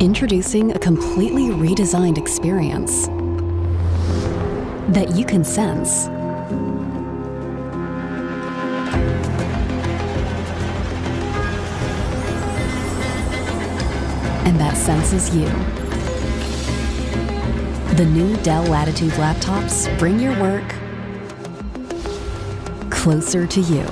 Introducing a completely redesigned experience that you can sense. And that senses you. The new Dell Latitude laptops bring your work closer to you.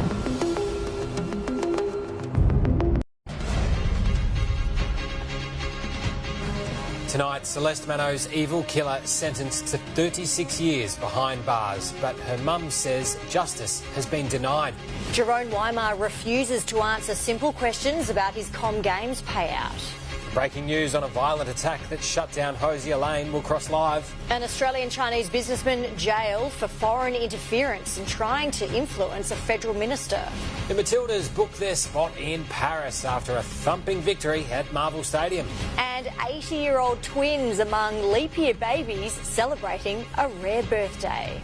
Tonight, Celeste Mano's evil killer sentenced to 36 years behind bars, but her mum says justice has been denied. Jerome Weimar refuses to answer simple questions about his Com Games payout. Breaking news on a violent attack that shut down Hosier Lane will cross live. An Australian-Chinese businessman jailed for foreign interference in trying to influence a federal minister. The Matildas book their spot in Paris after a thumping victory at Marvel Stadium. And 80-year-old twins among leap year babies celebrating a rare birthday.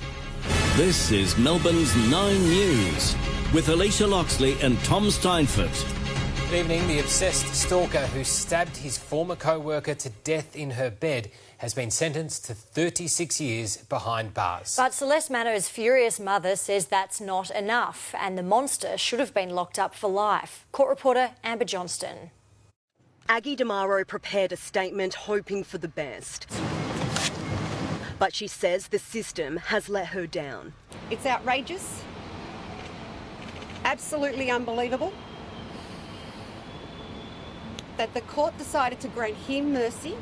This is Melbourne's 9 News with Alicia Loxley and Tom Steinfort. Good evening. The obsessed stalker who stabbed his former co-worker to death in her bed has been sentenced to 36 years behind bars. But Celeste Mano's furious mother says that's not enough and the monster should have been locked up for life. Court reporter Amber Johnston. Aggie DeMaro prepared a statement hoping for the best. But she says the system has let her down. It's outrageous, absolutely unbelievable that the court decided to grant him mercy,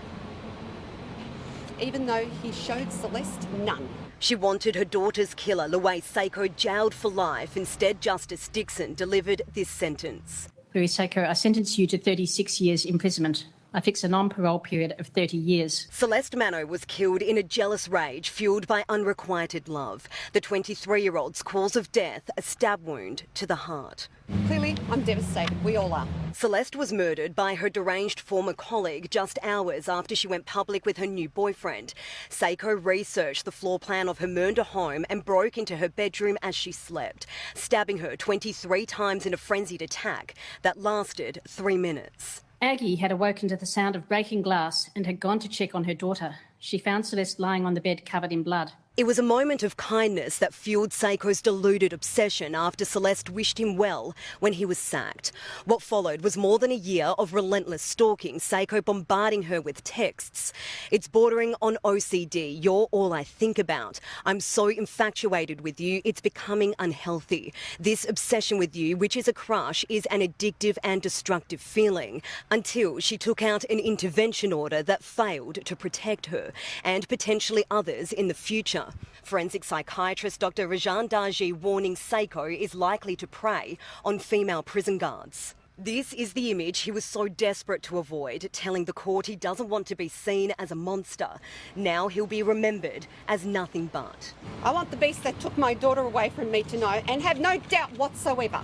even though he showed Celeste none. She wanted her daughter's killer, Louise Seiko, jailed for life. Instead, Justice Dixon delivered this sentence. Louise Seiko, I sentence you to 36 years imprisonment. I fix a non-parole period of 30 years. Celeste Mano was killed in a jealous rage fuelled by unrequited love. The 23-year-old's cause of death, a stab wound to the heart. Clearly, I'm devastated. We all are. Celeste was murdered by her deranged former colleague just hours after she went public with her new boyfriend. Seiko researched the floor plan of her Mernda home and broke into her bedroom as she slept, stabbing her 23 times in a frenzied attack that lasted 3 minutes. Aggie had awoken to the sound of breaking glass and had gone to check on her daughter. She found Celeste lying on the bed covered in blood. It was a moment of kindness that fueled Seiko's deluded obsession after Celeste wished him well when he was sacked. What followed was more than a year of relentless stalking, Seiko bombarding her with texts. It's bordering on OCD. You're all I think about. I'm so infatuated with you, it's becoming unhealthy. This obsession with you, which is a crush, is an addictive and destructive feeling. Until she took out an intervention order that failed to protect her and potentially others in the future. Forensic psychiatrist Dr. Rajan Darji warning Seiko is likely to prey on female prison guards. This is the image he was so desperate to avoid, telling the court he doesn't want to be seen as a monster. Now he'll be remembered as nothing but. I want the beast that took my daughter away from me to know and have no doubt whatsoever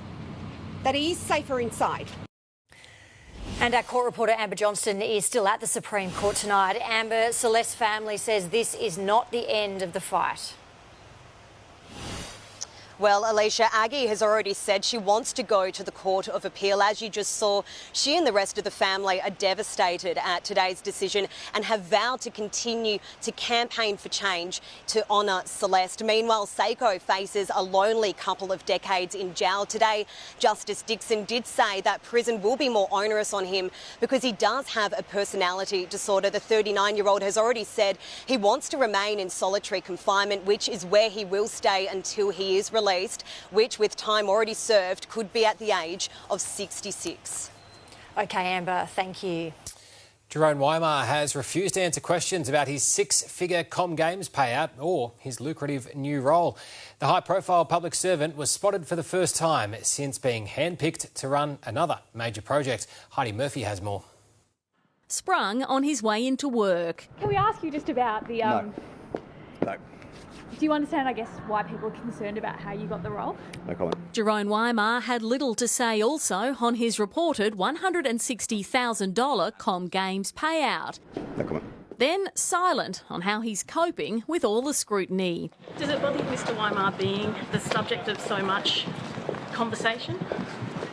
that he is safer inside. And our court reporter Amber Johnston is still at the Supreme Court tonight. Amber, Celeste's family says this is not the end of the fight. Well, Alicia, Aggie has already said she wants to go to the Court of Appeal. As you just saw, she and the rest of the family are devastated at today's decision and have vowed to continue to campaign for change to honour Celeste. Meanwhile, Seiko faces a lonely couple of decades in jail. Today, Justice Dixon did say that prison will be more onerous on him because he does have a personality disorder. The 39-year-old has already said he wants to remain in solitary confinement, which is where he will stay until he is released, which, with time already served, could be at the age of 66. OK, Amber, thank you. Jerome Weimar has refused to answer questions about his six-figure Com Games payout or his lucrative new role. The high-profile public servant was spotted for the first time since being handpicked to run another major project. Heidi Murphy has more. Sprung on his way into work. Can we ask you just about the... No. Do you understand, I guess, why people are concerned about how you got the role? No comment. Jerome Weimar had little to say also on his reported $160,000 Com Games payout. No comment. Then silent on how he's coping with all the scrutiny. Does it bother you, Mr Weimar, being the subject of so much conversation?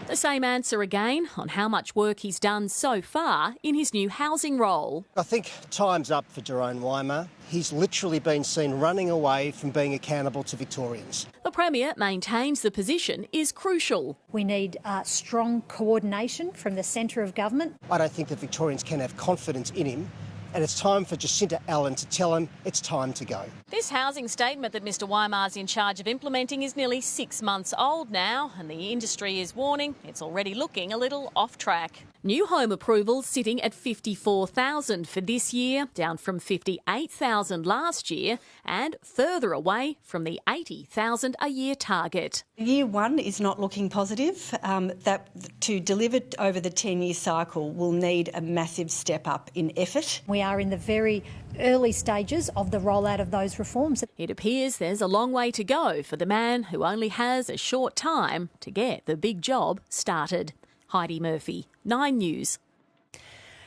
The same answer again on how much work he's done so far in his new housing role. I think time's up for Jerome Weimer. He's literally been seen running away from being accountable to Victorians. The Premier maintains the position is crucial. We need strong coordination from the centre of government. I don't think that Victorians can have confidence in him, and it's time for Jacinta Allen to tell him it's time to go. This housing statement that Mr Weimar's in charge of implementing is nearly 6 months old now, and the industry is warning it's already looking a little off track. New home approvals sitting at 54,000 for this year, down from 58,000 last year, and further away from the 80,000 a year target. Year one is not looking positive. That to deliver over the 10-year cycle will need a massive step up in effort. We are in the very early stages of the rollout of those reforms. It appears there's a long way to go for the man who only has a short time to get the big job started. Heidi Murphy, 9 News.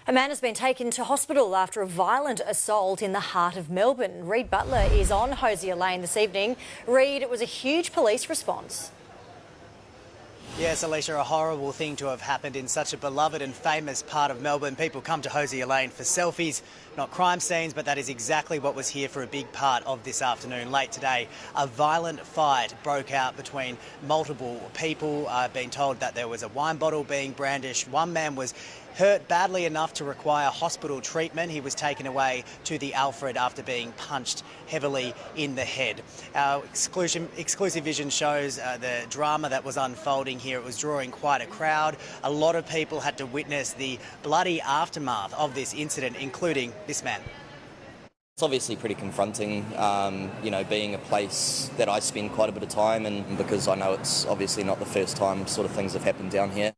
A man has been taken to hospital after a violent assault in the heart of Melbourne. Reid Butler is on Hosier Lane this evening. Reid, it was a huge police response. Yes, Alicia, a horrible thing to have happened in such a beloved and famous part of Melbourne. People come to Hosier Lane for selfies, not crime scenes, but that is exactly what was here for a big part of this afternoon. Late today, a violent fight broke out between multiple people. I've been told that there was a wine bottle being brandished. One man was hurt badly enough to require hospital treatment. He was taken away to the Alfred after being punched heavily in the head. Our exclusive vision shows the drama that was unfolding here. It was drawing quite a crowd. A lot of people had to witness the bloody aftermath of this incident, including this man. It's obviously pretty confronting, being a place that I spend quite a bit of time in, because I know it's obviously not the first time sort of things have happened down here.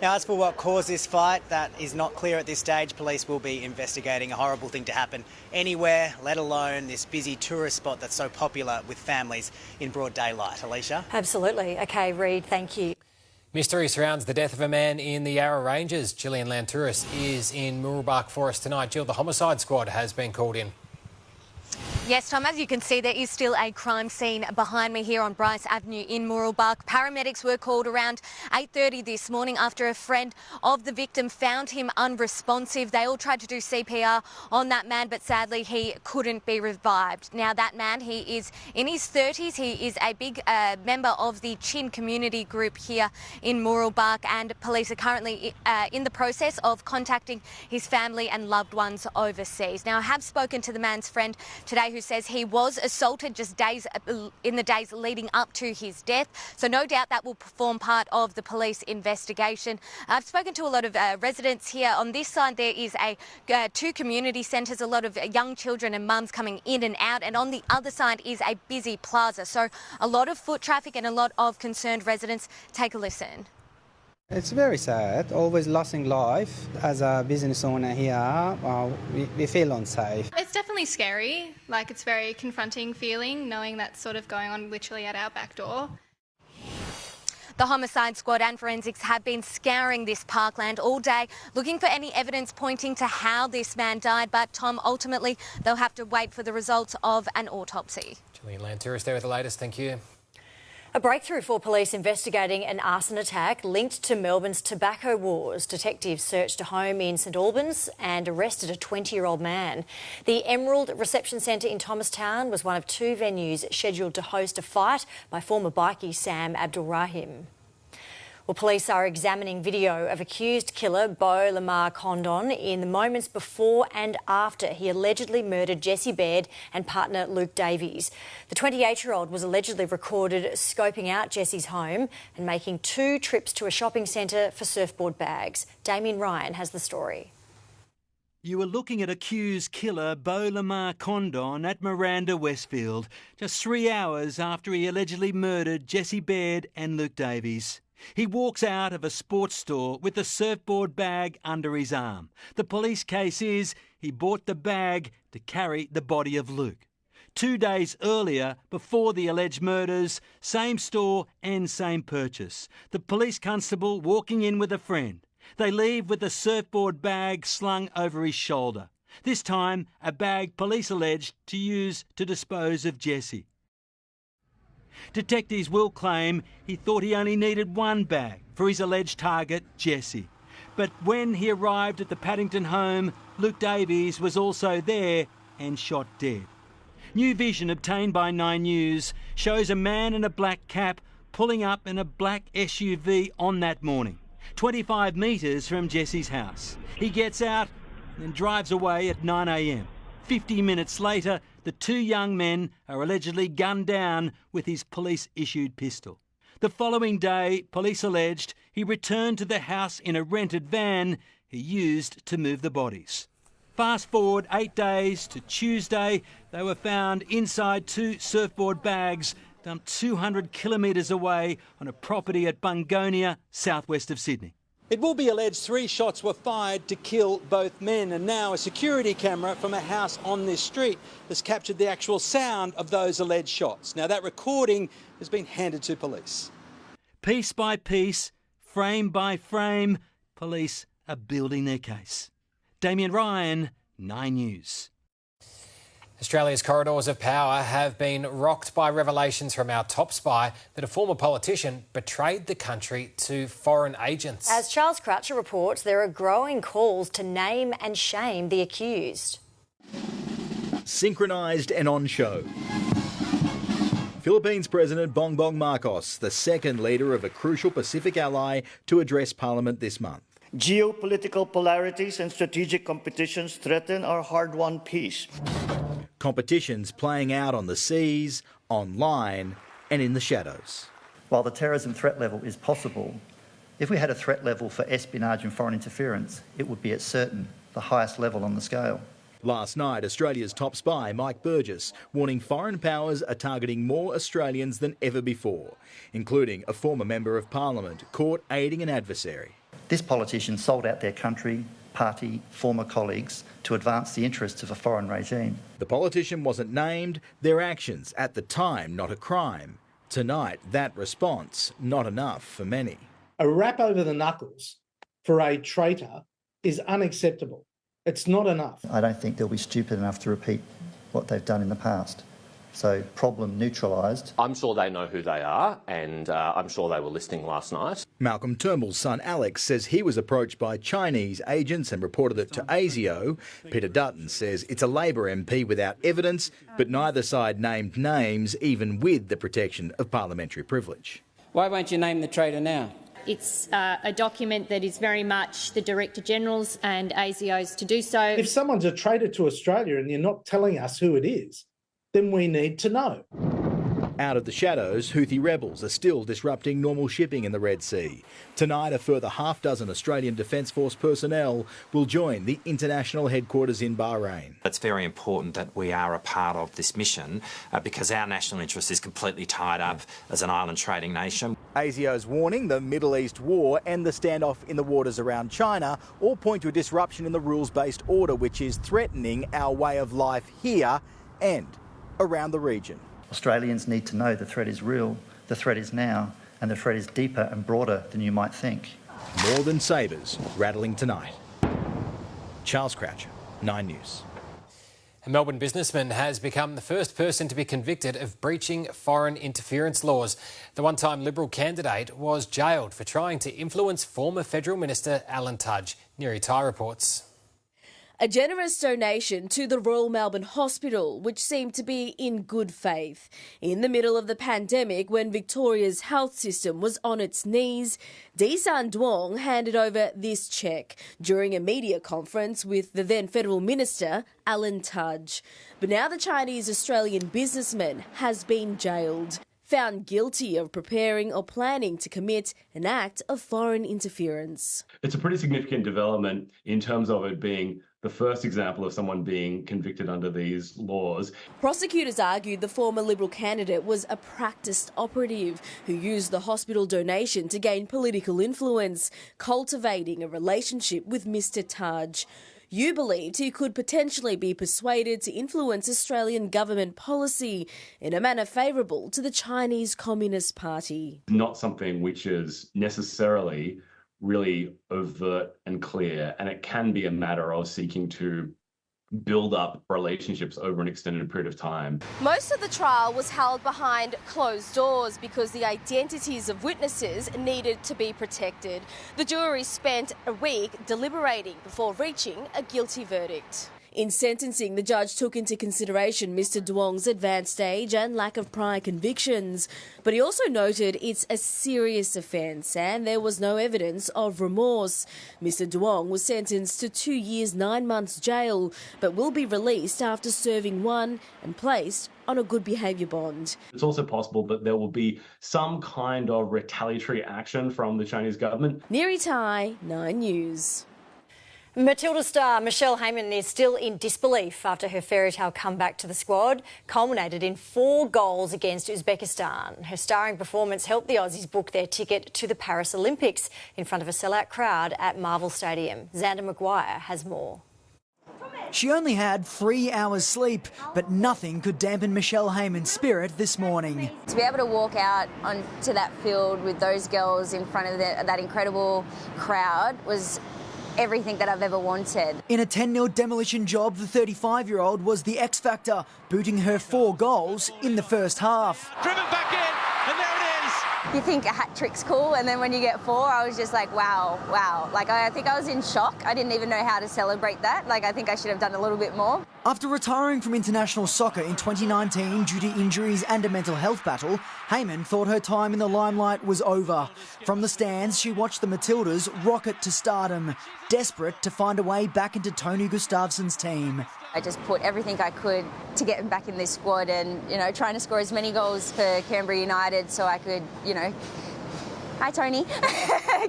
Now, as for what caused this fight, that is not clear at this stage. Police will be investigating. A horrible thing to happen anywhere, let alone this busy tourist spot that's so popular with families in broad daylight. Alicia? Absolutely. OK, Reid, thank you. Mystery surrounds the death of a man in the Yarra Ranges. Gillian Lantouris is in Mooroolbark for us tonight. Jill, the homicide squad has been called in. Yes, Tom, as you can see, there is still a crime scene behind me here on Bryce Avenue in Mooroolbark. Paramedics were called around 8:30 this morning after a friend of the victim found him unresponsive. They all tried to do CPR on that man, but sadly he couldn't be revived. Now, that man, he is in his 30s. He is a big member of the Chin community group here in Mooroolbark, and police are currently in the process of contacting his family and loved ones overseas. Now, I have spoken to the man's friend today, who says he was assaulted just in the days leading up to his death. So no doubt that will form part of the police investigation. I've spoken to a lot of residents here. On this side there is two community centres, a lot of young children and mums coming in and out, and on the other side is a busy plaza. So a lot of foot traffic and a lot of concerned residents. Take a listen. It's very sad, always losing life. As a business owner here, we feel unsafe. It's definitely scary, it's very confronting feeling, knowing that's sort of going on literally at our back door. The homicide squad and forensics have been scouring this parkland all day, looking for any evidence pointing to how this man died. But, Tom, ultimately they'll have to wait for the results of an autopsy. Gillian Lantouris there with the latest. Thank you. A breakthrough for police investigating an arson attack linked to Melbourne's tobacco wars. Detectives searched a home in St Albans and arrested a 20-year-old man. The Emerald Reception Centre in Thomastown was one of 2 venues scheduled to host a fight by former bikie Sam Abdul Rahim. Well, police are examining video of accused killer Beau Lamar Condon in the moments before and after he allegedly murdered Jessie Baird and partner Luke Davies. The 28-year-old was allegedly recorded scoping out Jessie's home and making 2 trips to a shopping centre for surfboard bags. Damien Ryan has the story. You were looking at accused killer Beau Lamar Condon at Miranda Westfield, just 3 hours after he allegedly murdered Jessie Baird and Luke Davies. He walks out of a sports store with a surfboard bag under his arm. The police case is he bought the bag to carry the body of Luke. 2 days earlier, before the alleged murders, same store and same purchase. The police constable walking in with a friend. They leave with a surfboard bag slung over his shoulder. This time, a bag police alleged to use to dispose of Jessie. Detectives will claim he thought he only needed one bag for his alleged target, Jessie. But when he arrived at the Paddington home, Luke Davies was also there and shot dead. New vision obtained by 9 News shows a man in a black cap pulling up in a black SUV on that morning, 25 metres from Jessie's house. He gets out and drives away at 9 a.m. 50 minutes later, the 2 young men are allegedly gunned down with his police-issued pistol. The following day, police alleged he returned to the house in a rented van he used to move the bodies. Fast forward 8 days to Tuesday, they were found inside 2 surfboard bags dumped 200 kilometres away on a property at Bungonia, southwest of Sydney. It will be alleged 3 shots were fired to kill both men, and now a security camera from a house on this street has captured the actual sound of those alleged shots. Now that recording has been handed to police. Piece by piece, frame by frame, police are building their case. Damien Ryan, 9 News. Australia's corridors of power have been rocked by revelations from our top spy that a former politician betrayed the country to foreign agents. As Charles Croucher reports, there are growing calls to name and shame the accused. Synchronised and on show. Philippines President Bongbong Marcos, the second leader of a crucial Pacific ally to address Parliament this month. Geopolitical polarities and strategic competitions threaten our hard-won peace. Competitions playing out on the seas, online and in the shadows. While the terrorism threat level is possible, if we had a threat level for espionage and foreign interference, it would be at certain the highest level on the scale. Last night, Australia's top spy, Mike Burgess, warning foreign powers are targeting more Australians than ever before, including a former Member of Parliament caught aiding an adversary. This politician sold out their country, party, former colleagues to advance the interests of a foreign regime. The politician wasn't named, their actions at the time not a crime. Tonight, that response not enough for many. A rap over the knuckles for a traitor is unacceptable. It's not enough. I don't think they'll be stupid enough to repeat what they've done in the past. So, problem neutralised. I'm sure they know who they are, and I'm sure they were listening last night. Malcolm Turnbull's son Alex says he was approached by Chinese agents and reported it to ASIO. Peter Dutton says it's a Labor MP without evidence, but neither side named names, even with the protection of parliamentary privilege. Why won't you name the traitor now? It's a document that is very much the Director-General's and ASIO's to do so. If someone's a traitor to Australia and you're not telling us who it is, then we need to know. Out of the shadows, Houthi rebels are still disrupting normal shipping in the Red Sea. Tonight, a further half-dozen Australian Defence Force personnel will join the international headquarters in Bahrain. It's very important that we are a part of this mission because our national interest is completely tied up as an island trading nation. ASIO's warning the Middle East war and the standoff in the waters around China all point to a disruption in the rules-based order, which is threatening our way of life here and around the region. Australians need to know the threat is real, the threat is now, and the threat is deeper and broader than you might think. More than sabres rattling tonight. Charles Croucher, 9 News. A Melbourne businessman has become the first person to be convicted of breaching foreign interference laws. The one-time Liberal candidate was jailed for trying to influence former Federal Minister Alan Tudge. Neri Tai reports. A generous donation to the Royal Melbourne Hospital, which seemed to be in good faith. In the middle of the pandemic, when Victoria's health system was on its knees, Desan Duong handed over this cheque during a media conference with the then Federal Minister, Alan Tudge. But now the Chinese-Australian businessman has been jailed, found guilty of preparing or planning to commit an act of foreign interference. It's a pretty significant development in terms of it being the first example of someone being convicted under these laws. Prosecutors argued the former Liberal candidate was a practiced operative who used the hospital donation to gain political influence, cultivating a relationship with Mr Tudge. You believed he could potentially be persuaded to influence Australian government policy in a manner favourable to the Chinese Communist Party. Not something which is necessarily really overt and clear, and it can be a matter of seeking to build up relationships over an extended period of time. Most of the trial was held behind closed doors because the identities of witnesses needed to be protected. The jury spent a week deliberating before reaching a guilty verdict. In sentencing, the judge took into consideration Mr Duong's advanced age and lack of prior convictions, but he also noted it's a serious offence and there was no evidence of remorse. Mr Duong was sentenced to 2 years 9 months jail, but will be released after serving 1 and placed on a good behaviour bond. It's also possible that there will be some kind of retaliatory action from the Chinese government. Neri Tai, 9 News. Matilda star Michelle Heyman is still in disbelief after her fairy tale comeback to the squad culminated in 4 goals against Uzbekistan. Her starring performance helped the Aussies book their ticket to the Paris Olympics in front of a sellout crowd at Marvel Stadium. Xander Maguire has more. She only had 3 hours sleep, but nothing could dampen Michelle Heyman's spirit this morning. To be able to walk out onto that field with those girls in front of that incredible crowd was everything that I've ever wanted. In a 10-0 demolition job, the 35-year-old was the X factor, booting her 4 goals in the first half. Driven back in, and there it is. You think a hat-trick's cool, and then when you get 4, I was just like, wow. Like, I think I was in shock. I didn't even know how to celebrate that. Like, I think I should have done a little bit more. After retiring from international soccer in 2019 due to injuries and a mental health battle, Heyman thought her time in the limelight was over. From the stands, she watched the Matildas rocket to stardom, desperate to find a way back into Tony Gustafsson's team. I just put everything I could to get back in this squad and, trying to score as many goals for Canberra United so I could, hi Tony,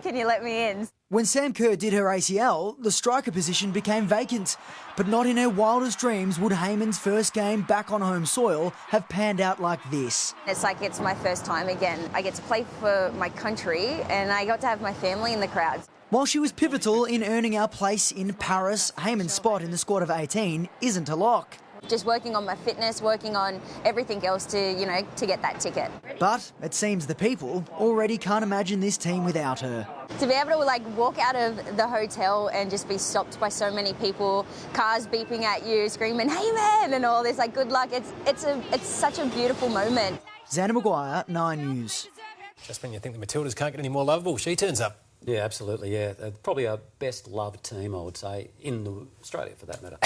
can you let me in? When Sam Kerr did her ACL, the striker position became vacant. But not in her wildest dreams would Heyman's first game back on home soil have panned out like this. It's like it's my first time again. I get to play for my country and I got to have my family in the crowds. While she was pivotal in earning our place in Paris, Heyman's spot in the squad of 18 isn't a lock. Just working on my fitness, working on everything else to, to get that ticket. But it seems the people already can't imagine this team without her. To be able to walk out of the hotel and just be stopped by so many people, cars beeping at you, screaming, "Hey man," and all this, good luck. It's such a beautiful moment. Xander Maguire, 9 News. Just when you think the Matildas can't get any more lovable, she turns up. Yeah, absolutely, yeah. Probably our best loved team, I would say, in Australia, for that matter.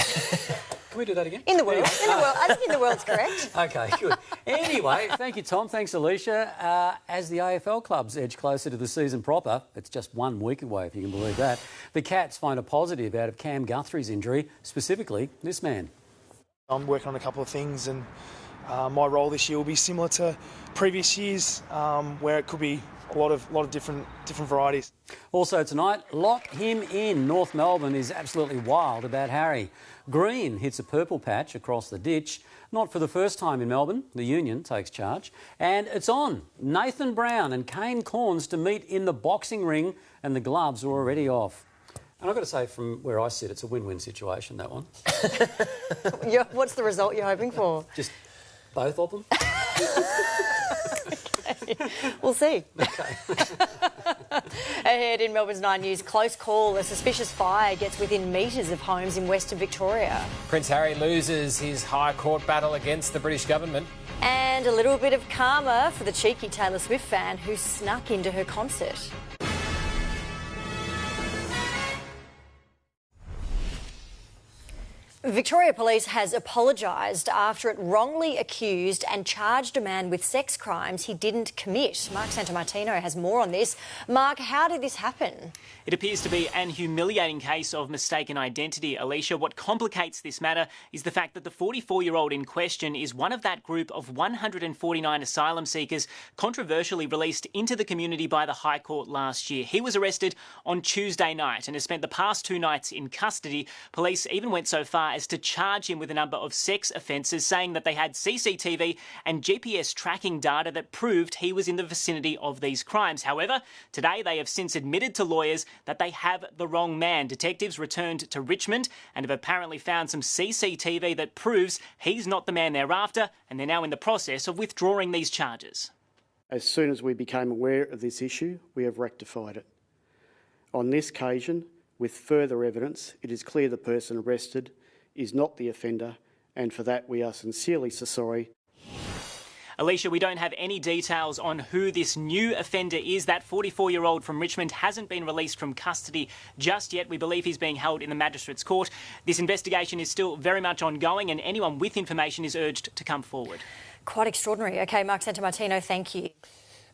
Can we do that again? In the world. I think in the world's correct. OK, good. Anyway, thank you, Tom. Thanks, Alicia. As the AFL clubs edge closer to the season proper, it's just 1 week away, if you can believe that, the Cats find a positive out of Cam Guthrie's injury, specifically this man. I'm working on a couple of things and my role this year will be similar to previous years where it could be a lot of different varieties. Also tonight, lock him in. North Melbourne is absolutely wild about Harry. Green hits a purple patch across the ditch. Not for the first time in Melbourne. The Union takes charge. And it's on. Nathan Brown and Kane Corns to meet in the boxing ring, and the gloves are already off. And I've got to say, from where I sit, it's a win-win situation, that one. What's the result you're hoping for? Just both of them. We'll see. Okay. Ahead in Melbourne's 9 News, close call. A suspicious fire gets within metres of homes in Western Victoria. Prince Harry loses his High Court battle against the British government. And a little bit of karma for the cheeky Taylor Swift fan who snuck into her concert. Victoria Police has apologised after it wrongly accused and charged a man with sex crimes he didn't commit. Mark Santomartino has more on this. Mark, how did this happen? It appears to be an humiliating case of mistaken identity, Alicia. What complicates this matter is the fact that the 44-year-old in question is one of that group of 149 asylum seekers controversially released into the community by the High Court last year. He was arrested on Tuesday night and has spent the past 2 nights in custody. Police even went so far as to charge him with a number of sex offences, saying that they had CCTV and GPS tracking data that proved he was in the vicinity of these crimes. However, today they have since admitted to lawyers that they have the wrong man. Detectives returned to Richmond and have apparently found some CCTV that proves he's not the man they're after, and they're now in the process of withdrawing these charges. As soon as we became aware of this issue, we have rectified it. On this occasion, with further evidence, it is clear the person arrested is not the offender, and for that we are sincerely sorry. Alicia, we don't have any details on who this new offender is. That 44-year-old from Richmond hasn't been released from custody just yet. We believe he's being held in the Magistrates' Court. This investigation is still very much ongoing, and anyone with information is urged to come forward. Quite extraordinary. OK, Mark Santamartino, thank you.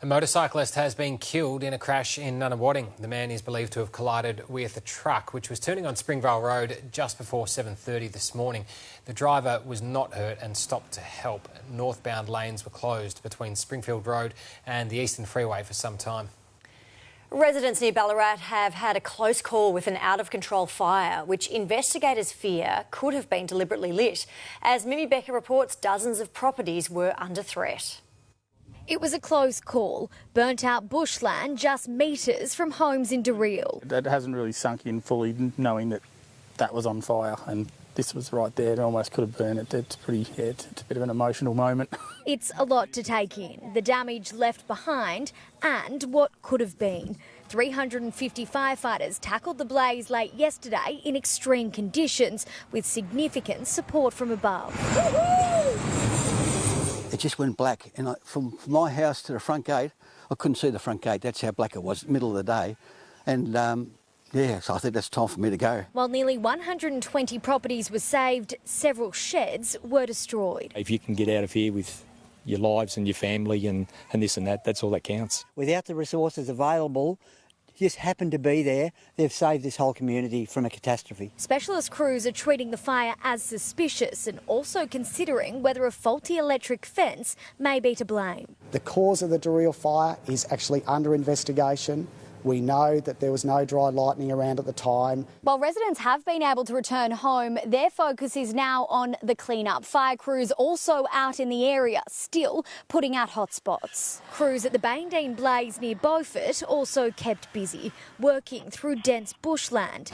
A motorcyclist has been killed in a crash in Nunawading. The man is believed to have collided with a truck which was turning on Springvale Road just before 7:30 this morning. The driver was not hurt and stopped to help. Northbound lanes were closed between Springfield Road and the Eastern Freeway for some time. Residents near Ballarat have had a close call with an out-of-control fire, which investigators fear could have been deliberately lit. As Mimi Becker reports, dozens of properties were under threat. It was a close call. Burnt-out bushland just metres from homes in Dereel. It hasn't really sunk in fully, knowing that that was on fire and this was right there. It almost could have burned it. It's it's a bit of an emotional moment. It's a lot to take in. The damage left behind and what could have been. 350 firefighters tackled the blaze late yesterday in extreme conditions with significant support from above. It just went black, and from my house to the front gate, I couldn't see the front gate. That's how black it was, middle of the day. And so I think that's time for me to go. While nearly 120 properties were saved, several sheds were destroyed. If you can get out of here with your lives and your family and this and that, that's all that counts. Without the resources available, just happened to be there, they've saved this whole community from a catastrophe. Specialist crews are treating the fire as suspicious and also considering whether a faulty electric fence may be to blame. The cause of the Dereel fire is actually under investigation. We know that there was no dry lightning around at the time. While residents have been able to return home, their focus is now on the clean-up. Fire crews also out in the area, still putting out hotspots. Crews at the Baindean Blaze near Beaufort also kept busy, working through dense bushland.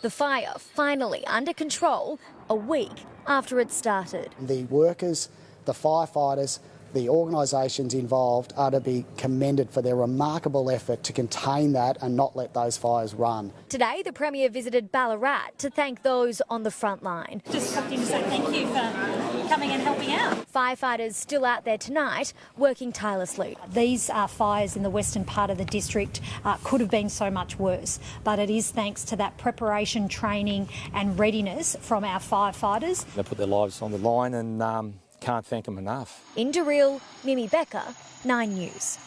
The fire finally under control a week after it started. The workers, the firefighters, the organisations involved are to be commended for their remarkable effort to contain that and not let those fires run. Today, the Premier visited Ballarat to thank those on the front line. Just something to say thank you for coming and helping out. Firefighters still out there tonight, working tirelessly. These fires in the western part of the district could have been so much worse, but it is thanks to that preparation, training and readiness from our firefighters. They put their lives on the line and can't thank them enough. In Dereel, Mimi Becker, 9 News.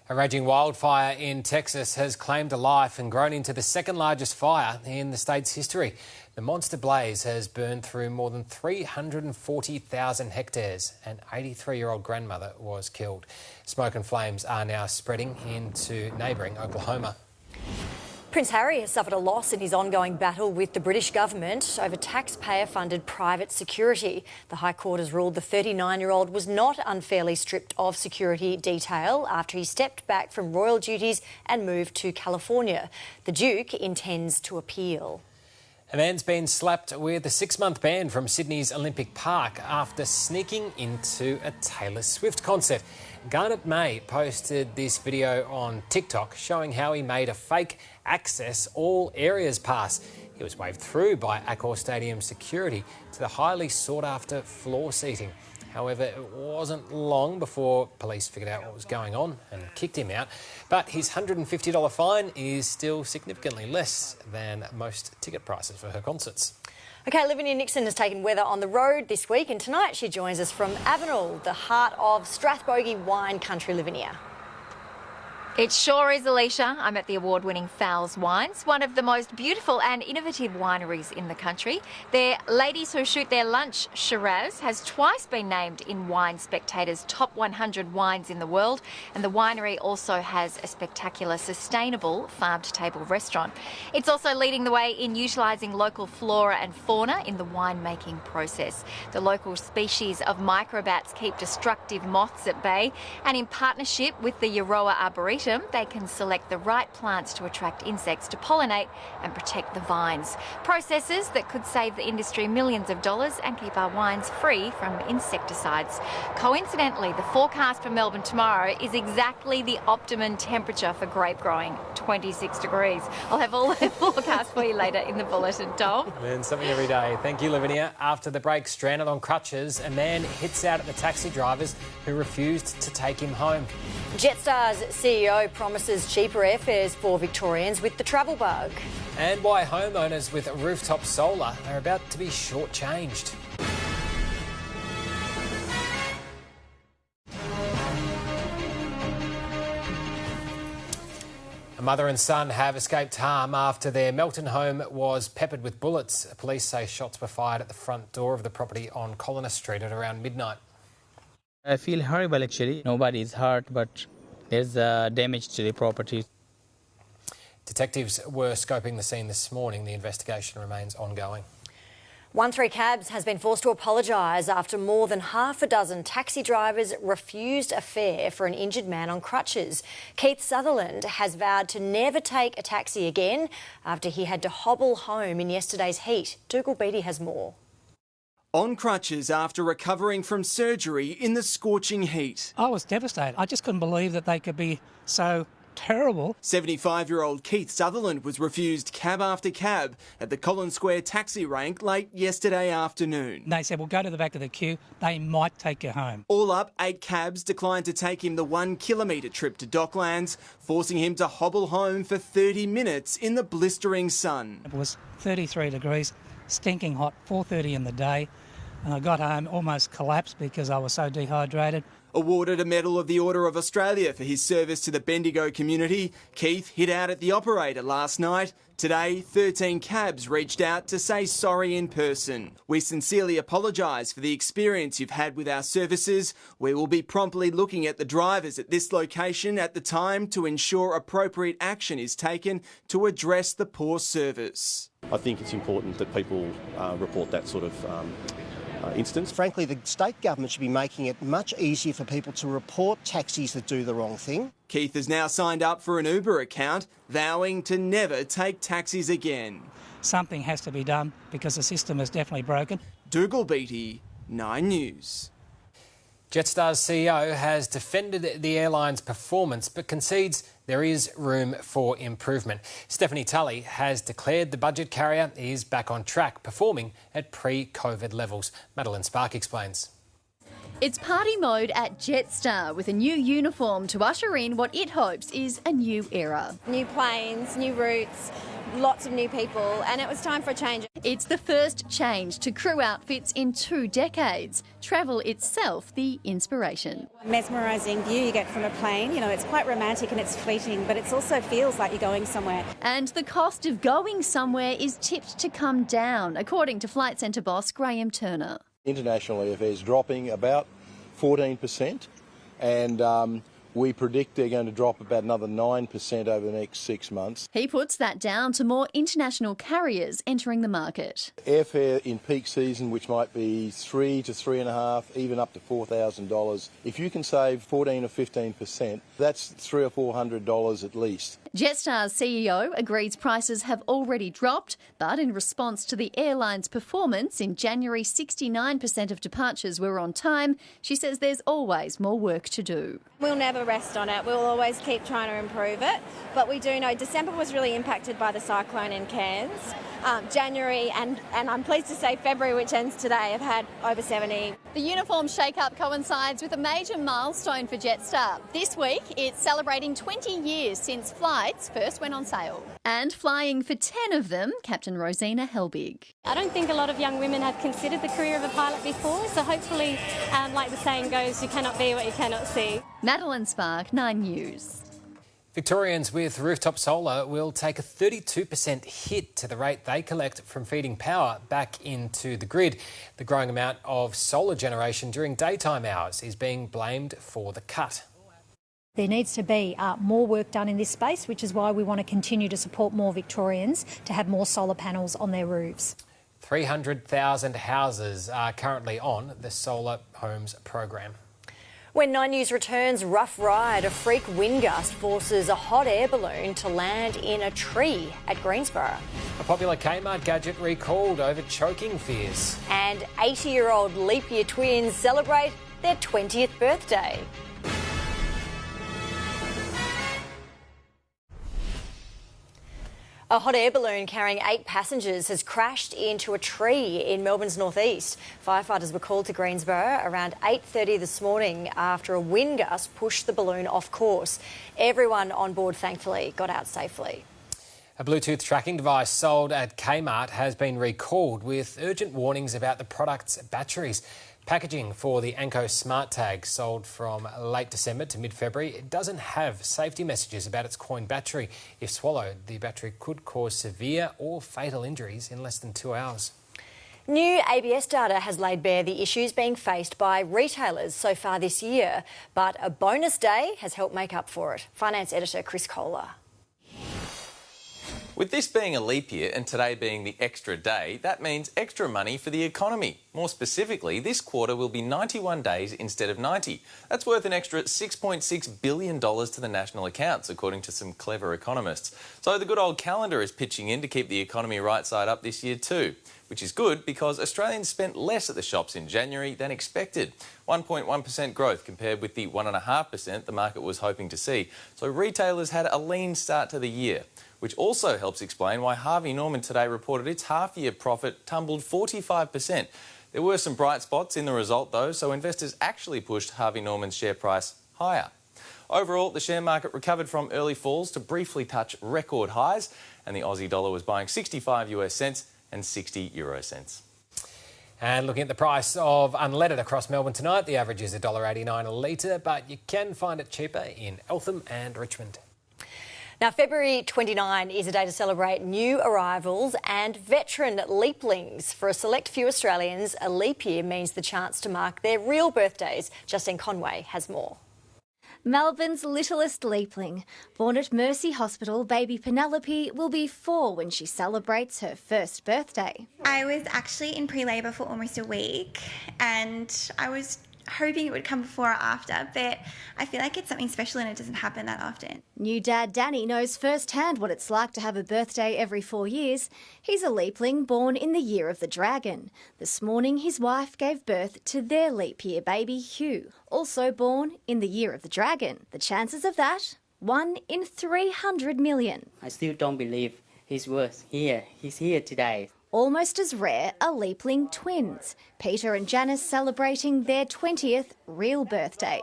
A raging wildfire in Texas has claimed a life and grown into the second largest fire in the state's history. The monster blaze has burned through more than 340,000 hectares. An 83-year-old grandmother was killed. Smoke and flames are now spreading into neighbouring Oklahoma. Prince Harry has suffered a loss in his ongoing battle with the British government over taxpayer-funded private security. The High Court has ruled the 39-year-old was not unfairly stripped of security detail after he stepped back from royal duties and moved to California. The Duke intends to appeal. A man's been slapped with a 6-month ban from Sydney's Olympic Park after sneaking into a Taylor Swift concert. Garnet May posted this video on TikTok showing how he made a fake access all areas pass. He was waved through by Accor Stadium security to the highly sought-after floor seating. However, it wasn't long before police figured out what was going on and kicked him out. But his $150 fine is still significantly less than most ticket prices for her concerts. OK, Livinia Nixon has taken weather on the road this week, and tonight she joins us from Avenel, the heart of Strathbogie wine country. Livinia. It sure is, Alicia. I'm at the award-winning Fowles Wines, one of the most beautiful and innovative wineries in the country. Their Ladies Who Shoot Their Lunch Shiraz has twice been named in Wine Spectator's top 100 wines in the world, and the winery also has a spectacular sustainable farm-to-table restaurant. It's also leading the way in utilising local flora and fauna in the winemaking process. The local species of microbats keep destructive moths at bay, and in partnership with the Euroa Arboretum, system, they can select the right plants to attract insects to pollinate and protect the vines. Processes that could save the industry millions of dollars and keep our wines free from insecticides. Coincidentally, the forecast for Melbourne tomorrow is exactly the optimum temperature for grape growing, 26 degrees. I'll have all the forecast for you later in the bulletin, Tom. Learn something every day. Thank you, Livinia. After the break, stranded on crutches, a man hits out at the taxi drivers who refused to take him home. Jetstar's CEO promises cheaper airfares for Victorians with the travel bug. And why homeowners with rooftop solar are about to be shortchanged. A mother and son have escaped harm after their Melton home was peppered with bullets. Police say shots were fired at the front door of the property on Kohler Street at around midnight. I feel horrible actually. Nobody is hurt, but there's damage to the property. Detectives were scoping the scene this morning. The investigation remains ongoing. 13 Cabs has been forced to apologise after more than half a dozen taxi drivers refused a fare for an injured man on crutches. Keith Sutherland has vowed to never take a taxi again after he had to hobble home in yesterday's heat. Dougal Beattie has more. On crutches after recovering from surgery in the scorching heat. I was devastated. I just couldn't believe that they could be so terrible. 75-year-old Keith Sutherland was refused cab after cab at the Collins Square taxi rank late yesterday afternoon. They said, well, go to the back of the queue. They might take you home. All up, 8 cabs declined to take him the 1 kilometre trip to Docklands, forcing him to hobble home for 30 minutes in the blistering sun. It was 33 degrees, stinking hot, 4:30 in the day, and I got home almost collapsed because I was so dehydrated. Awarded a Medal of the Order of Australia for his service to the Bendigo community, Keith hit out at the operator last night. Today, 13 cabs reached out to say sorry in person. We sincerely apologise for the experience you've had with our services. We will be promptly looking at the drivers at this location at the time to ensure appropriate action is taken to address the poor service. I think it's important that people report that sort of instance. Frankly, the state government should be making it much easier for people to report taxis that do the wrong thing. Keith has now signed up for an Uber account, vowing to never take taxis again. Something has to be done because the system is definitely broken. Dougal Beattie, 9 News. Jetstar's CEO has defended the airline's performance but concedes there is room for improvement. Stephanie Tully has declared the budget carrier is back on track, performing at pre-COVID levels. Madeline Spark explains. It's party mode at Jetstar with a new uniform to usher in what it hopes is a new era. New planes, new routes, lots of new people, and it was time for a change. It's the first change to crew outfits in 2 decades. Travel itself the inspiration. Mesmerising view you get from a plane, it's quite romantic and it's fleeting, but it also feels like you're going somewhere. And the cost of going somewhere is tipped to come down, according to Flight Centre boss Graham Turner. International airfares dropping about 14%, and we predict they're going to drop about another 9% over the next 6 months. He puts that down to more international carriers entering the market. Airfare in peak season, which might be $3,000 to $3,500, even up to $4,000. If you can save 14 or 15%, that's $300 or $400 at least. Jetstar's CEO agrees prices have already dropped, but in response to the airline's performance in January, 69% of departures were on time. She says there's always more work to do. We'll never rest on it. We'll always keep trying to improve it. But we do know December was really impacted by the cyclone in Cairns. January and I'm pleased to say February, which ends today, have had over 70. The uniform shake-up coincides with a major milestone for Jetstar. This week, it's celebrating 20 years since flights first went on sale. And flying for 10 of them, Captain Rosina Helbig. I don't think a lot of young women have considered the career of a pilot before, so hopefully, like the saying goes, you cannot be what you cannot see. Madeline Spark, 9 News. Victorians with rooftop solar will take a 32% hit to the rate they collect from feeding power back into the grid. The growing amount of solar generation during daytime hours is being blamed for the cut. There needs to be more work done in this space, which is why we want to continue to support more Victorians to have more solar panels on their roofs. 300,000 houses are currently on the Solar Homes program. When 9 News returns, rough ride. A freak wind gust forces a hot air balloon to land in a tree at Greensboro. A popular Kmart gadget recalled over choking fears. And 80-year-old leap year twins celebrate their 20th birthday. A hot air balloon carrying 8 passengers has crashed into a tree in Melbourne's northeast. Firefighters were called to Greensboro around 8:30 this morning after a wind gust pushed the balloon off course. Everyone on board, thankfully, got out safely. A Bluetooth tracking device sold at Kmart has been recalled with urgent warnings about the product's batteries. Packaging for the Anko Smart Tag, sold from late December to mid-February, it doesn't have safety messages about its coin battery. If swallowed, the battery could cause severe or fatal injuries in less than 2 hours. New ABS data has laid bare the issues being faced by retailers so far this year, but a bonus day has helped make up for it. Finance editor Chris Kohler. With this being a leap year and today being the extra day, that means extra money for the economy. More specifically, this quarter will be 91 days instead of 90. That's worth an extra $6.6 billion to the national accounts, according to some clever economists. So the good old calendar is pitching in to keep the economy right side up this year too, which is good because Australians spent less at the shops in January than expected. 1.1% growth compared with the 1.5% the market was hoping to see. So retailers had a lean start to the year, which also helps explain why Harvey Norman today reported its half-year profit tumbled 45%. There were some bright spots in the result though, so investors actually pushed Harvey Norman's share price higher. Overall, the share market recovered from early falls to briefly touch record highs, and the Aussie dollar was buying 65 US cents and 60 euro cents. And looking at the price of unleaded across Melbourne tonight, the average is $1.89 a litre, but you can find it cheaper in Eltham and Richmond. Now, February 29 is a day to celebrate new arrivals and veteran leaplings. For a select few Australians, a leap year means the chance to mark their real birthdays. Justine Conway has more. Melbourne's littlest leapling. Born at Mercy Hospital, baby Penelope will be 4 when she celebrates her first birthday. I was actually in pre-labour for almost a week and I was hoping it would come before or after, but I feel like it's something special and it doesn't happen that often. New dad Danny knows firsthand what it's like to have a birthday every 4 years. He's a leapling born in the year of the dragon. This morning his wife gave birth to their leap year baby Hugh, also born in the year of the dragon. The chances of that? 1 in 300 million. I still don't believe he's here. He's here today. Almost as rare are leapling twins. Peter and Janice celebrating their 20th real birthday.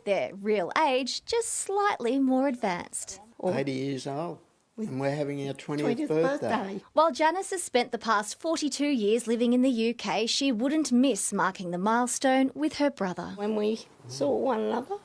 Their real age just slightly more advanced. 80 years old. And we're having our 20th birthday. While Janice has spent the past 42 years living in the UK, she wouldn't miss marking the milestone with her brother. When we saw one another,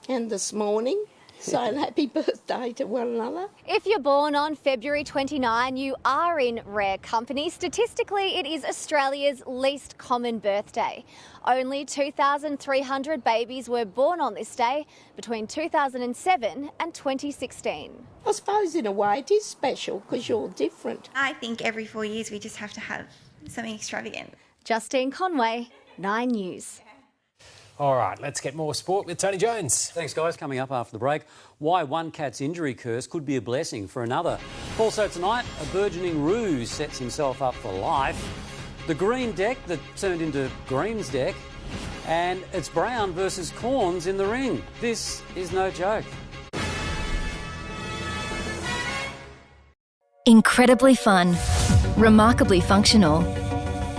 and this morning, so happy birthday to one another. If you're born on February 29, you are in rare company. Statistically, it is Australia's least common birthday. Only 2,300 babies were born on this day between 2007 and 2016. I suppose in a way it is special because you're different. I think every 4 years we just have to have something extravagant. Justine Conway, 9 News. All right, let's get more sport with Tony Jones. Thanks, guys. Coming up after the break, why one cat's injury curse could be a blessing for another. Also tonight, a burgeoning ruse sets himself up for life. The green deck that turned into Green's deck. And it's Brown versus Corns in the ring. This is no joke. Incredibly fun, remarkably functional,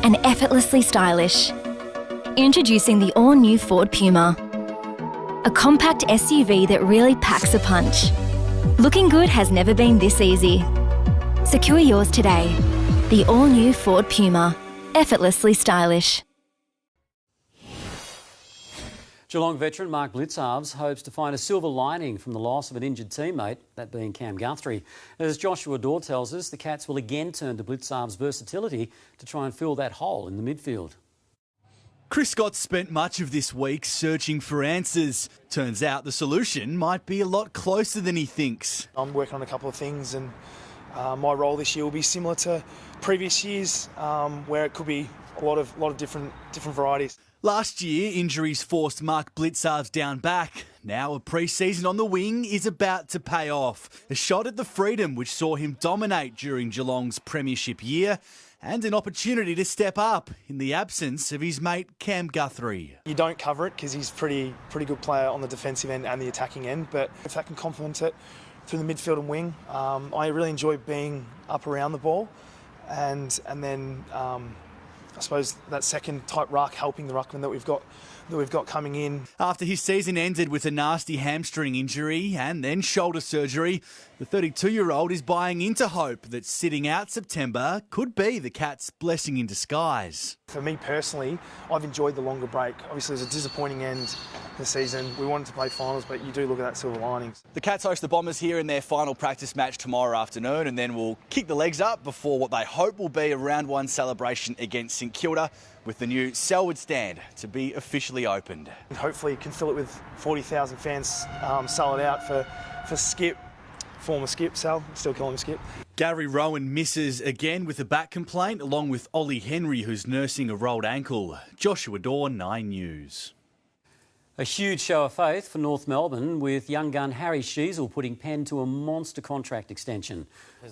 and effortlessly stylish. Introducing the all-new Ford Puma. A compact SUV that really packs a punch. Looking good has never been this easy. Secure yours today. The all-new Ford Puma. Effortlessly stylish. Geelong veteran Mark Blitzarves hopes to find a silver lining from the loss of an injured teammate, that being Cam Guthrie. As Joshua Dorr tells us, the Cats will again turn to Blitzarves' versatility to try and fill that hole in the midfield. Chris Scott spent much of this week searching for answers. Turns out the solution might be a lot closer than he thinks. I'm working on a couple of things and my role this year will be similar to previous years where it could be a lot of different varieties. Last year, injuries forced Mark Blitzar's down back. Now a pre-season on the wing is about to pay off. A shot at the freedom which saw him dominate during Geelong's premiership year, and an opportunity to step up in the absence of his mate Cam Guthrie. You don't cover it because he's pretty good player on the defensive end and the attacking end, but if that can complement it through the midfield and wing, I really enjoy being up around the ball, and then I suppose that second type ruck helping the ruckman that we've got coming in. After his season ended with a nasty hamstring injury and then shoulder surgery, the 32-year-old is buying into hope that sitting out September could be the Cats' blessing in disguise. For me personally, I've enjoyed the longer break. Obviously, it was a disappointing end to the season. We wanted to play finals, but you do look at that silver linings. The Cats host the Bombers here in their final practice match tomorrow afternoon, and then will kick the legs up before what they hope will be a round one celebration against St Kilda, with the new Selwood stand to be officially opened. And hopefully, you can fill it with 40,000 fans, sell it out for Skip. Former Skip, Sal, still calling him Skip. Gary Rowan misses again with a back complaint, along with Ollie Henry, who's nursing a rolled ankle. Joshua Dawn, 9 News. A huge show of faith for North Melbourne, with young gun Harry Sheasel putting pen to a monster contract extension.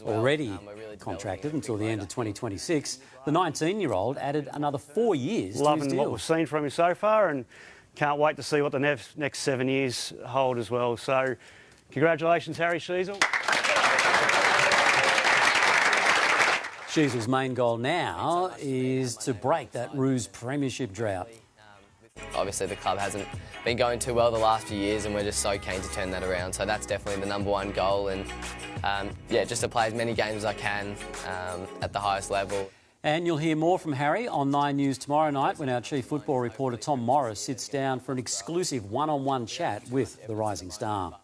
Already contracted until the end of 2026, the 19-year-old added another 4 years to his Loving deal. what we've seen from him so far, and can't wait to see what the next 7 years hold as well. So, congratulations, Harry Sheasel. Sheasel's main goal now is to break that Roos premiership drought. Obviously the club hasn't been going too well the last few years, and we're just so keen to turn that around. So that's definitely the number one goal, and just to play as many games as I can at the highest level. And you'll hear more from Harry on 9 News tomorrow night when our chief football reporter Tom Morris sits down for an exclusive one-on-one chat with the rising star.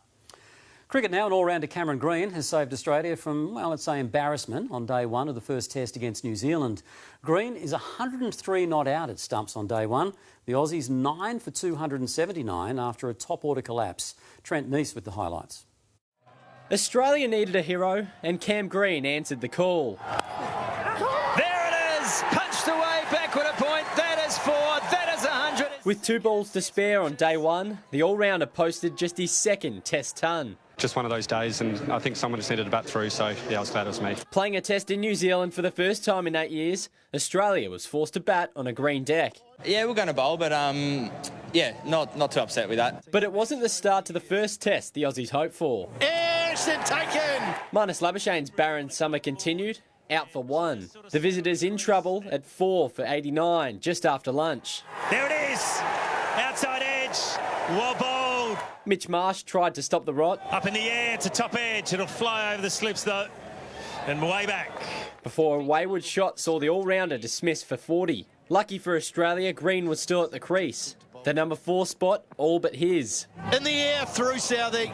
Cricket now, and all-rounder Cameron Green has saved Australia from, well, let's say embarrassment on day one of the first test against New Zealand. Green is 103 not out at stumps on day one. The Aussies 9 for 279 after a top-order collapse. Trent Neese with the highlights. Australia needed a hero, and Cam Green answered the call. There it is! Punched away, backward a point. That is 4, that is 100. With 2 balls to spare on day one, the all-rounder posted just his second test ton. Just one of those days, and I think someone just needed to bat through, so yeah, I was glad it was me. Playing a test in New Zealand for the first time in 8 years, Australia was forced to bat on a green deck. Yeah, we're going to bowl, but not too upset with that. But it wasn't the start to the first test the Aussies hoped for. Airson taken! Marnus Labuschagne's barren summer continued, out for 1. The visitors in trouble at 4 for 89, just after lunch. There it is! Outside edge, wobbled. Mitch Marsh tried to stop the rot. Up in the air to top edge, it'll fly over the slips though, and way back. Before a wayward shot saw the all-rounder dismissed for 40. Lucky for Australia, Green was still at the crease. The number 4 spot, all but his. In the air through Southie.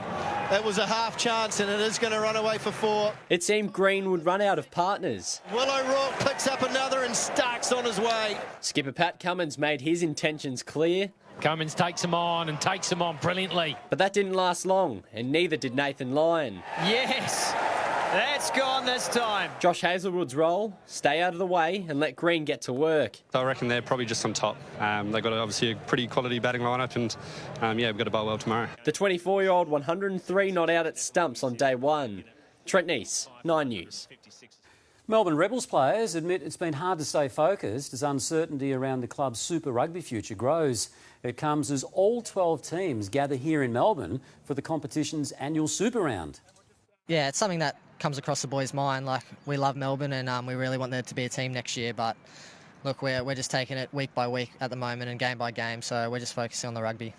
That was a half chance, and it is going to run away for 4. It seemed Green would run out of partners. Willow Rourke picks up another and Stark's on his way. Skipper Pat Cummins made his intentions clear. Cummins takes him on and takes him on brilliantly. But that didn't last long, and neither did Nathan Lyon. Yes, that's gone this time. Josh Hazelwood's role, stay out of the way and let Green get to work. I reckon they're probably just on top. They've got obviously a pretty quality batting lineup, and we've got to bowl well tomorrow. The 24-year-old 103 not out at stumps on day one. Trent Neese, 9 News. Melbourne Rebels players admit it's been hard to stay focused as uncertainty around the club's Super Rugby future grows. It comes as all 12 teams gather here in Melbourne for the competition's annual Super Round. Yeah, it's something that comes across the boys' mind. Like, we love Melbourne and we really want there to be a team next year, but look, we're just taking it week by week at the moment and game by game, so we're just focusing on the rugby.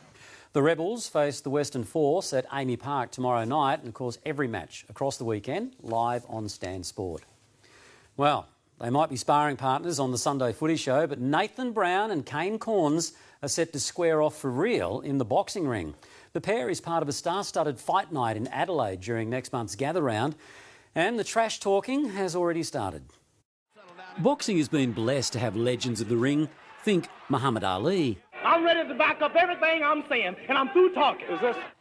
The Rebels face the Western Force at Amy Park tomorrow night, and of course every match across the weekend live on Stan Sport. Well, they might be sparring partners on the Sunday footy show, but Nathan Brown and Kane Corns are set to square off for real in the boxing ring. The pair is part of a star-studded fight night in Adelaide during next month's Gather Round, and the trash talking has already started. Boxing has been blessed to have legends of the ring. Think Muhammad Ali. I'm ready to back up everything I'm saying, and I'm through talking.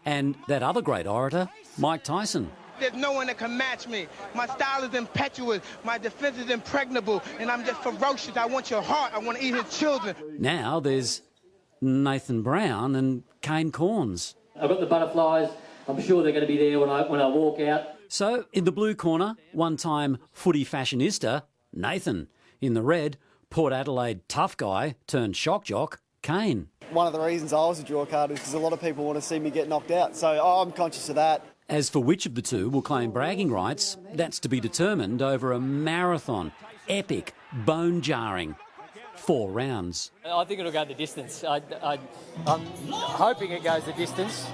And that other great orator, Mike Tyson. There's no one that can match me. My style is impetuous, my defense is impregnable, and I'm just ferocious. I want your heart, I want to eat his children. Now there's Nathan Brown and Kane Corns. I've got the butterflies. I'm sure they're going to be there when I walk out. So, in the blue corner, one-time footy fashionista, Nathan. In the red, Port Adelaide tough guy turned shock jock, Kane. One of the reasons I was a draw card is because a lot of people want to see me get knocked out, so I'm conscious of that. As for which of the two will claim bragging rights, that's to be determined over a marathon. Epic, bone-jarring. 4 rounds. I think it'll go the distance. I'm hoping it goes the distance.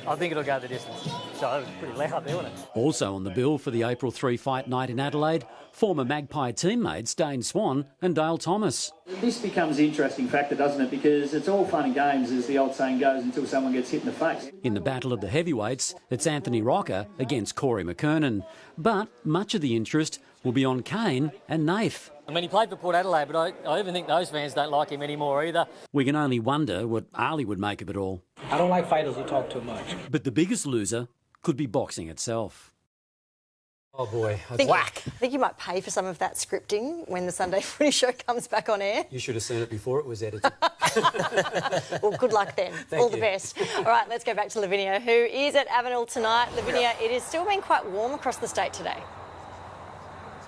I think it'll go the distance. So it was pretty loud there, wasn't it? Also on the bill for the April 3 fight night in Adelaide, former Magpie teammates Dane Swan and Dale Thomas. This becomes an interesting factor, doesn't it? Because it's all fun and games, as the old saying goes, until someone gets hit in the face. In the battle of the heavyweights, it's Anthony Rocker against Corey McKernan. But much of the interest will be on Kane and Nath. I mean, he played for Port Adelaide, but I even think those fans don't like him anymore either. We can only wonder what Ali would make of it all. I don't like fighters who talk too much. But the biggest loser could be boxing itself. Oh boy, I think you might pay for some of that scripting when the Sunday Footy Show comes back on air. You should have seen it before it was edited. Well, good luck then. All the best. All right, let's go back to Livinia, who is at Avenel tonight. Livinia, it has still been quite warm across the state today.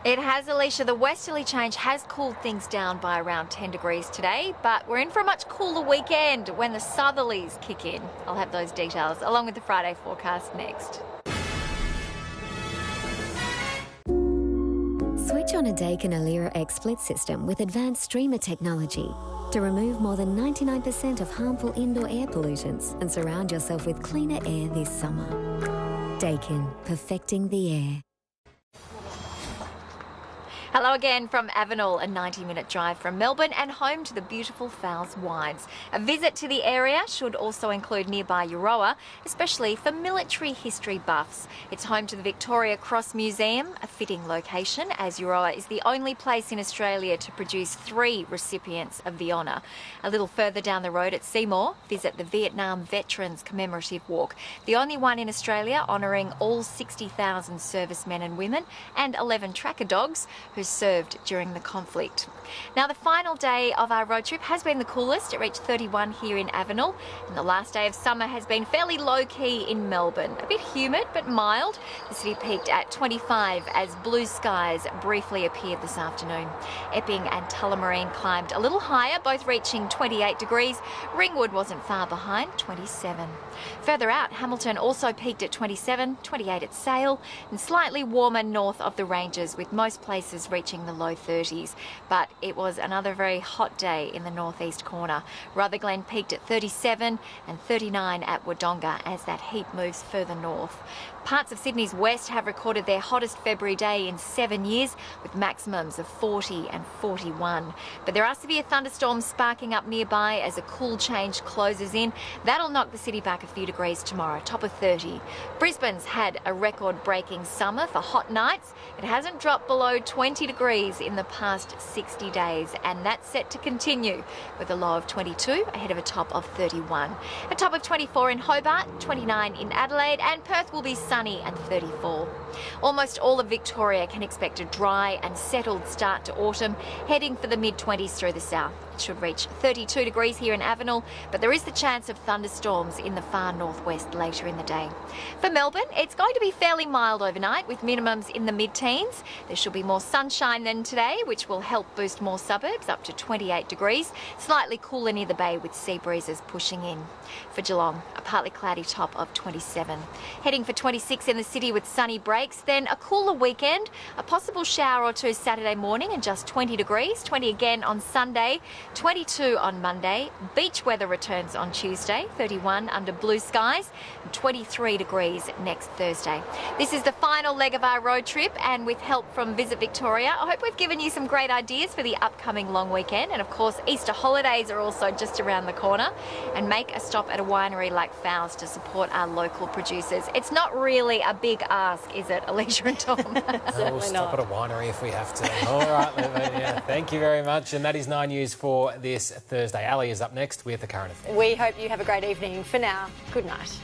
It has, Alicia. The westerly change has cooled things down by around 10 degrees today, but we're in for a much cooler weekend when the southerlies kick in. I'll have those details along with the Friday forecast next. Switch on a Daikin Alira X split system with advanced streamer technology to remove more than 99% of harmful indoor air pollutants and surround yourself with cleaner air this summer. Daikin, perfecting the air. Hello again from Avenel, a 90-minute drive from Melbourne and home to the beautiful Fowles Wines. A visit to the area should also include nearby Euroa, especially for military history buffs. It's home to the Victoria Cross Museum, a fitting location as Euroa is the only place in Australia to produce 3 recipients of the honour. A little further down the road at Seymour, visit the Vietnam Veterans Commemorative Walk, the only one in Australia honouring all 60,000 servicemen and women and 11 tracker dogs who served during the conflict. Now, the final day of our road trip has been the coolest. It reached 31 here in Avenel, and the last day of summer has been fairly low-key in Melbourne. A bit humid but mild. The city peaked at 25 as blue skies briefly appeared this afternoon. Epping and Tullamarine climbed a little higher, both reaching 28 degrees. Ringwood wasn't far behind, 27. Further out, Hamilton also peaked at 27, 28 at Sale, and slightly warmer north of the ranges, with most places reaching the low 30s. But it was another very hot day in the northeast corner. Rutherglen peaked at 37 and 39 at Wodonga as that heat moves further north. Parts of Sydney's west have recorded their hottest February day in 7 years, with maximums of 40 and 41. But there are severe thunderstorms sparking up nearby as a cool change closes in. That'll knock the city back a few degrees tomorrow, top of 30. Brisbane's had a record-breaking summer for hot nights. It hasn't dropped below 20 degrees in the past 60 days, and that's set to continue with a low of 22 ahead of a top of 31. A top of 24 in Hobart, 29 in Adelaide, and Perth will be sunny and 34. Almost all of Victoria can expect a dry and settled start to autumn, heading for the mid-20s through the south. It should reach 32 degrees here in Avenel, but there is the chance of thunderstorms in the far northwest later in the day. For Melbourne, it's going to be fairly mild overnight with minimums in the mid-teens. There should be more sunshine than today, which will help boost more suburbs up to 28 degrees. Slightly cooler near the bay with sea breezes pushing in. For Geelong, a partly cloudy top of 27. Heading for 26 in the city with sunny breaks, then a cooler weekend, a possible shower or two Saturday morning and just 20 degrees, 20 again on Sunday, 22 on Monday. Beach weather returns on Tuesday, 31 under blue skies, and 23 degrees next Thursday. This is the final leg of our road trip, and with help from Visit Victoria, I hope we've given you some great ideas for the upcoming long weekend. And of course, Easter holidays are also just around the corner, and make a stop at a winery like Fowles to support our local producers. It's not really a big ask, is it, Alicia and Tom? We'll stop at a winery if we have to. All right, Livinia, thank you very much. And that is 9 News for this Thursday. Ali is up next with the current affairs. We hope you have a great evening. For now, good night.